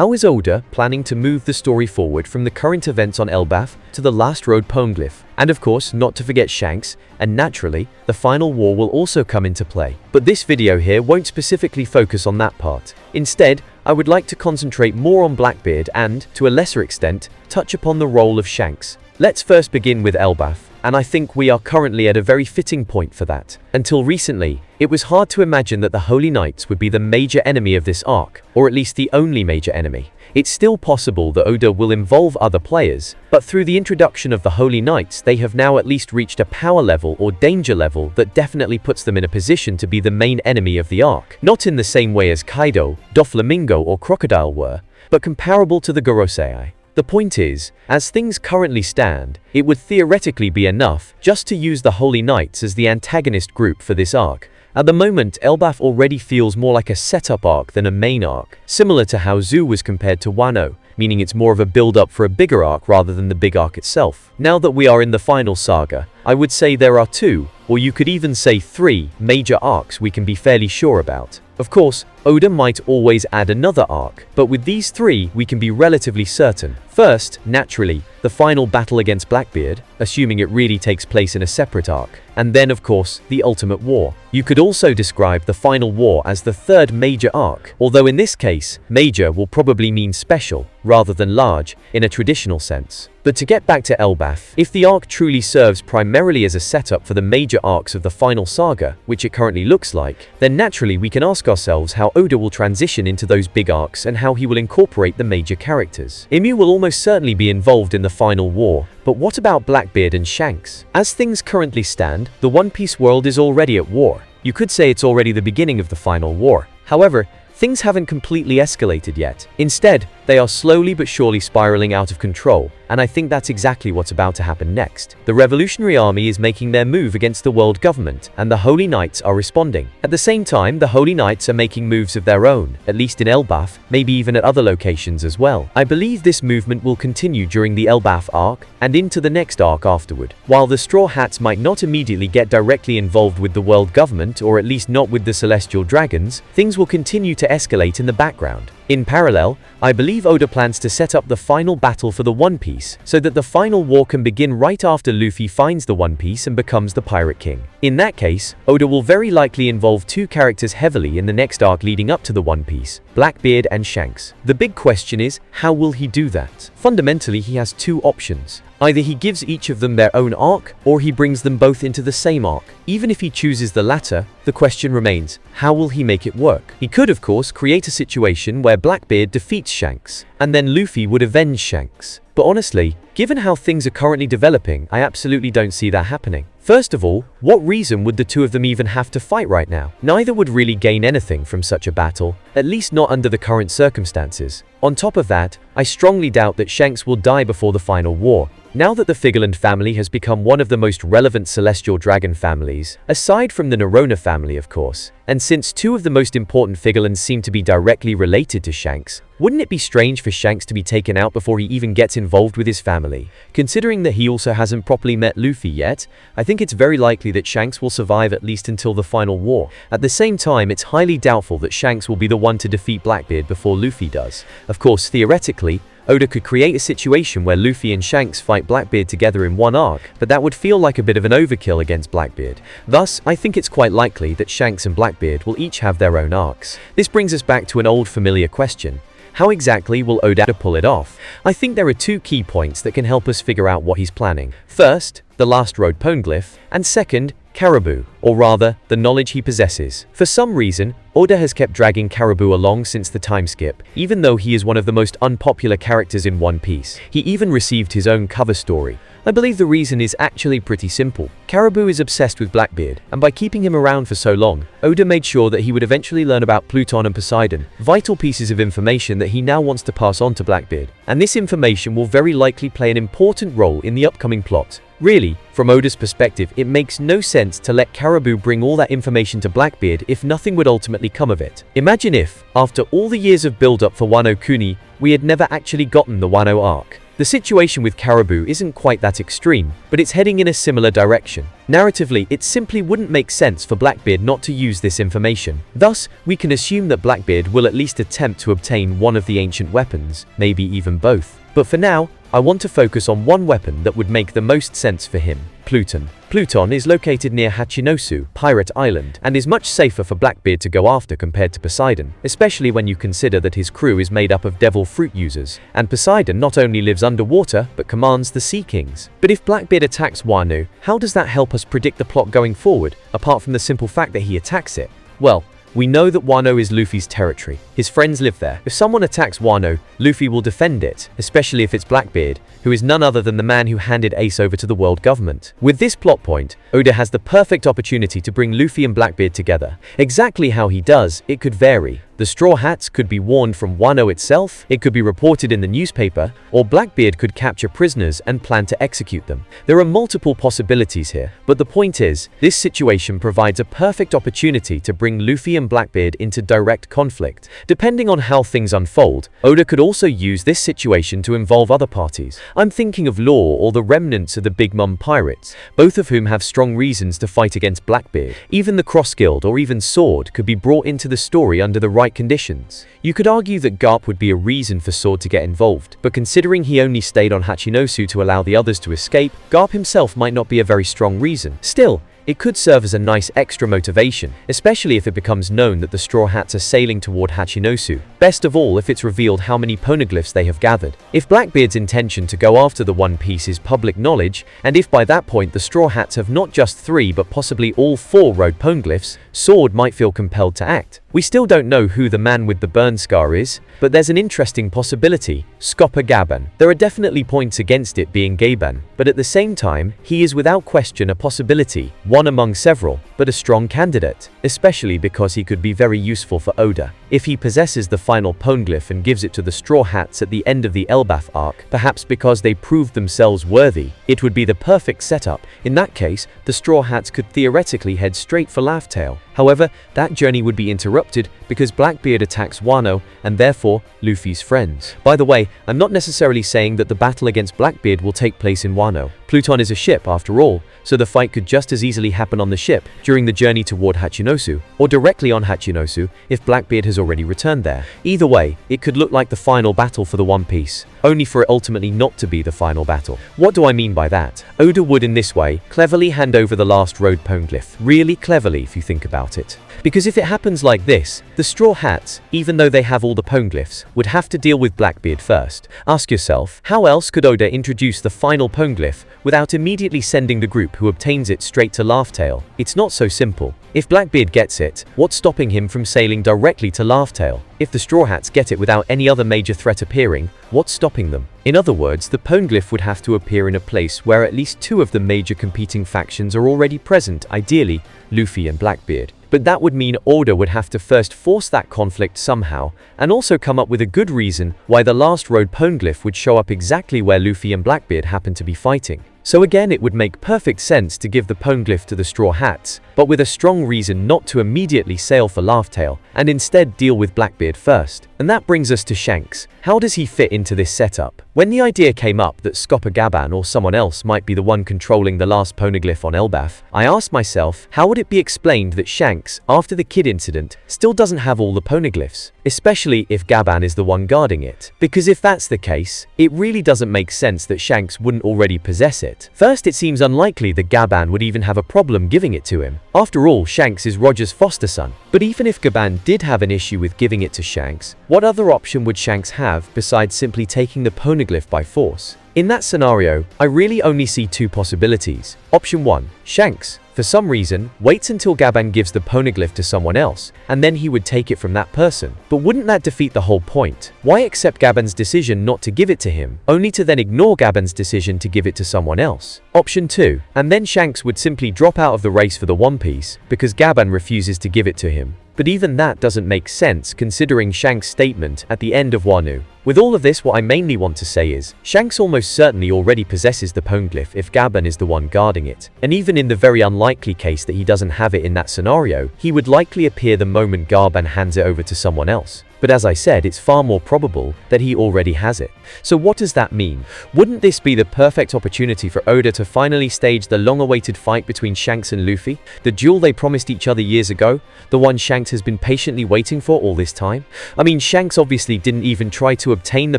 How is Oda planning to move the story forward from the current events on Elbath to the last Road Poneglyph? And of course, not to forget Shanks, and naturally, the final war will also come into play. But this video here won't specifically focus on that part. Instead, I would like to concentrate more on Blackbeard and, to a lesser extent, touch upon the role of Shanks. Let's first begin with Elbath, and I think we are currently at a very fitting point for that. Until recently, it was hard to imagine that the Holy Knights would be the major enemy of this arc, or at least the only major enemy. It's still possible that Oda will involve other players, but through the introduction of the Holy Knights, they have now at least reached a power level or danger level that definitely puts them in a position to be the main enemy of the arc. Not in the same way as Kaido, Doflamingo or Crocodile were, but comparable to the Gorosei. The point is, as things currently stand, it would theoretically be enough just to use the Holy Knights as the antagonist group for this arc. At the moment, Elbaf already feels more like a setup arc than a main arc, similar to how Zoo was compared to Wano, meaning it's more of a build-up for a bigger arc rather than the big arc itself. Now that we are in the final saga, I would say there are two, or you could even say three, major arcs we can be fairly sure about. Of course, Oda might always add another arc, but with these three we can be relatively certain. First, naturally, the final battle against Blackbeard, assuming it really takes place in a separate arc, and then of course, the ultimate war. You could also describe the final war as the third major arc, although in this case, major will probably mean special, rather than large, in a traditional sense. But to get back to Elbath, if the arc truly serves primarily as a setup for the major arcs of the final saga, which it currently looks like, then naturally we can ask ourselves how Oda will transition into those big arcs and how he will incorporate the major characters. Imu will almost certainly be involved in the final war, but what about Blackbeard and Shanks? As things currently stand, the One Piece world is already at war. You could say it's already the beginning of the final war. However, things haven't completely escalated yet. Instead, they are slowly but surely spiraling out of control, and I think that's exactly what's about to happen next. The Revolutionary Army is making their move against the world government, and the Holy Knights are responding. At the same time, the Holy Knights are making moves of their own, at least in Elbath, maybe even at other locations as well. I believe this movement will continue during the Elbath arc, and into the next arc afterward. While the Straw Hats might not immediately get directly involved with the world government, or at least not with the Celestial Dragons, things will continue to escalate in the background. In parallel, I believe Oda plans to set up the final battle for the One Piece, so that the final war can begin right after Luffy finds the One Piece and becomes the Pirate King. In that case, Oda will very likely involve two characters heavily in the next arc leading up to the One Piece, Blackbeard and Shanks. The big question is, how will he do that? Fundamentally, he has two options. Either he gives each of them their own arc, or he brings them both into the same arc. Even if he chooses the latter, the question remains, how will he make it work? He could of course create a situation where Blackbeard defeats Shanks, and then Luffy would avenge Shanks. But honestly, given how things are currently developing, I absolutely don't see that happening. First of all, what reason would the two of them even have to fight right now? Neither would really gain anything from such a battle, at least not under the current circumstances. On top of that, I strongly doubt that Shanks will die before the final war. Now that the Figurland family has become one of the most relevant Celestial Dragon families, aside from the Nerona family of course, and since two of the most important Figurlands seem to be directly related to Shanks, wouldn't it be strange for Shanks to be taken out before he even gets involved with his family? Considering that he also hasn't properly met Luffy yet, I think it's very likely that Shanks will survive at least until the final war. At the same time, it's highly doubtful that Shanks will be the one to defeat Blackbeard before Luffy does. Of course, theoretically, Oda could create a situation where Luffy and Shanks fight Blackbeard together in one arc, but that would feel like a bit of an overkill against Blackbeard. Thus, I think it's quite likely that Shanks and Blackbeard will each have their own arcs. This brings us back to an old familiar question. How exactly will Oda pull it off? I think there are two key points that can help us figure out what he's planning. First, the last Road Poneglyph, and second, Caribou, or rather, the knowledge he possesses. For some reason, Oda has kept dragging Caribou along since the time skip, even though he is one of the most unpopular characters in One Piece. He even received his own cover story. I believe the reason is actually pretty simple. Caribou is obsessed with Blackbeard, and by keeping him around for so long, Oda made sure that he would eventually learn about Pluton and Poseidon, vital pieces of information that he now wants to pass on to Blackbeard. And this information will very likely play an important role in the upcoming plot. Really, from Oda's perspective, it makes no sense to let Caribou bring all that information to Blackbeard if nothing would ultimately come of it. Imagine if, after all the years of build-up for Wano Kuni, we had never actually gotten the Wano arc. The situation with Caribou isn't quite that extreme, but it's heading in a similar direction. Narratively, it simply wouldn't make sense for Blackbeard not to use this information. Thus, we can assume that Blackbeard will at least attempt to obtain one of the ancient weapons, maybe even both. But for now, I want to focus on one weapon that would make the most sense for him: Pluton. Pluton is located near Hachinosu, Pirate Island, and is much safer for Blackbeard to go after compared to Poseidon, especially when you consider that his crew is made up of devil fruit users, and Poseidon not only lives underwater, but commands the Sea Kings. But if Blackbeard attacks Wano, how does that help us predict the plot going forward, apart from the simple fact that he attacks it? Well, we know that Wano is Luffy's territory. His friends live there. If someone attacks Wano, Luffy will defend it, especially if it's Blackbeard, who is none other than the man who handed Ace over to the world government. With this plot point, Oda has the perfect opportunity to bring Luffy and Blackbeard together. Exactly how he does, it could vary. The Straw Hats could be warned from Wano itself, it could be reported in the newspaper, or Blackbeard could capture prisoners and plan to execute them. There are multiple possibilities here, but the point is, this situation provides a perfect opportunity to bring Luffy and Blackbeard into direct conflict. Depending on how things unfold, Oda could also use this situation to involve other parties. I'm thinking of Law or the remnants of the Big Mom pirates, both of whom have strong reasons to fight against Blackbeard. Even the Cross Guild or even Sword could be brought into the story under the right conditions. You could argue that Garp would be a reason for Sword to get involved, but considering he only stayed on Hachinosu to allow the others to escape, Garp himself might not be a very strong reason. Still, it could serve as a nice extra motivation, especially if it becomes known that the Straw Hats are sailing toward Hachinosu. Best of all if it's revealed how many poneglyphs they have gathered. If Blackbeard's intention to go after the One Piece is public knowledge, and if by that point the Straw Hats have not just 3 but possibly all 4 Road Poneglyphs, Sword might feel compelled to act. We still don't know who the man with the burn scar is, but there's an interesting possibility: Scopa Gaban. There are definitely points against it being Gaban, but at the same time, he is without question a possibility, one among several, but a strong candidate, especially because he could be very useful for Oda. If he possesses the final poneglyph and gives it to the Straw Hats at the end of the Elbath arc, perhaps because they proved themselves worthy, it would be the perfect setup. In that case, the Straw Hats could theoretically head straight for Laugh Tale. However, that journey would be interrupted because Blackbeard attacks Wano and therefore Luffy's friends. By the way, I'm not necessarily saying that the battle against Blackbeard will take place in Wano. Pluton is a ship after all, so the fight could just as easily happen on the ship during the journey toward Hachinosu, or directly on Hachinosu if Blackbeard has already returned there. Either way, it could look like the final battle for the One Piece, only for it ultimately not to be the final battle. What do I mean by that? Oda would in this way cleverly hand over the last Road Poneglyph. Really cleverly if you think about it. Because if it happens like this, the Straw Hats, even though they have all the poneglyphs, would have to deal with Blackbeard first. Ask yourself, how else could Oda introduce the final poneglyph without immediately sending the group who obtains it straight to Laugh Tale? It's not so simple. If Blackbeard gets it, what's stopping him from sailing directly to Laugh Tale? If the Straw Hats get it without any other major threat appearing, what's stopping them? In other words, the poneglyph would have to appear in a place where at least 2 of the major competing factions are already present, ideally Luffy and Blackbeard. But that would mean Oda would have to first force that conflict somehow, and also come up with a good reason why the last Road Poneglyph would show up exactly where Luffy and Blackbeard happen to be fighting. So again, it would make perfect sense to give the poneglyph to the Straw Hats, but with a strong reason not to immediately sail for Laugh Tale, and instead deal with Blackbeard first. And that brings us to Shanks. How does he fit into this setup? When the idea came up that Scopa Gaban or someone else might be the one controlling the last poneglyph on Elbath, I asked myself, how would it be explained that Shanks, after the Kid incident, still doesn't have all the poneglyphs? Especially if Gaban is the one guarding it. Because if that's the case, it really doesn't make sense that Shanks wouldn't already possess it. First, it seems unlikely that Gaban would even have a problem giving it to him. After all, Shanks is Roger's foster son. But even if Gaban did have an issue with giving it to Shanks, what other option would Shanks have besides simply taking the poneglyph by force? In that scenario, I really only see 2 possibilities. Option 1. Shanks, for some reason, waits until Gaban gives the poneglyph to someone else, and then he would take it from that person. But wouldn't that defeat the whole point? Why accept Gaban's decision not to give it to him, only to then ignore Gaban's decision to give it to someone else? Option 2. And then Shanks would simply drop out of the race for the One Piece, because Gaban refuses to give it to him. But even that doesn't make sense considering Shanks' statement at the end of Wano. With all of this, what I mainly want to say is, Shanks almost certainly already possesses the poneglyph if Gaban is the one guarding it. And even in the very unlikely case that he doesn't have it in that scenario, he would likely appear the moment Gaban hands it over to someone else. but as I said, it's far more probable that he already has it. So what does that mean? Wouldn't this be the perfect opportunity for Oda to finally stage the long-awaited fight between Shanks and Luffy? The duel they promised each other years ago? The one Shanks has been patiently waiting for all this time? I mean, Shanks obviously didn't even try to obtain the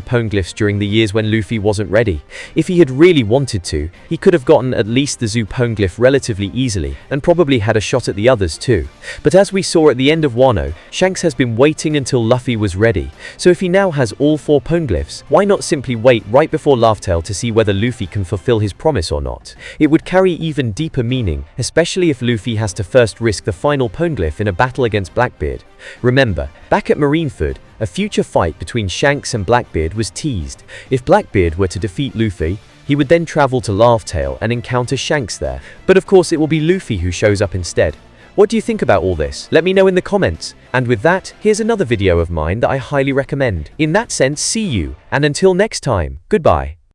Poneglyphs during the years when Luffy wasn't ready. If he had really wanted to, he could have gotten at least the Zoo Poneglyph relatively easily, and probably had a shot at the others too. But as we saw at the end of Wano, Shanks has been waiting until Luffy was ready. So if he now has all 4 Poneglyphs, why not simply wait right before Laugh Tale to see whether Luffy can fulfill his promise or not? It would carry even deeper meaning, especially if Luffy has to first risk the final Poneglyph in a battle against Blackbeard. Remember, back at Marineford, a future fight between Shanks and Blackbeard was teased. If Blackbeard were to defeat Luffy, he would then travel to Laugh Tale and encounter Shanks there. But of course it will be Luffy who shows up instead. What do you think about all this? Let me know in the comments. And with that, here's another video of mine that I highly recommend. In that sense, see you, and until next time, goodbye.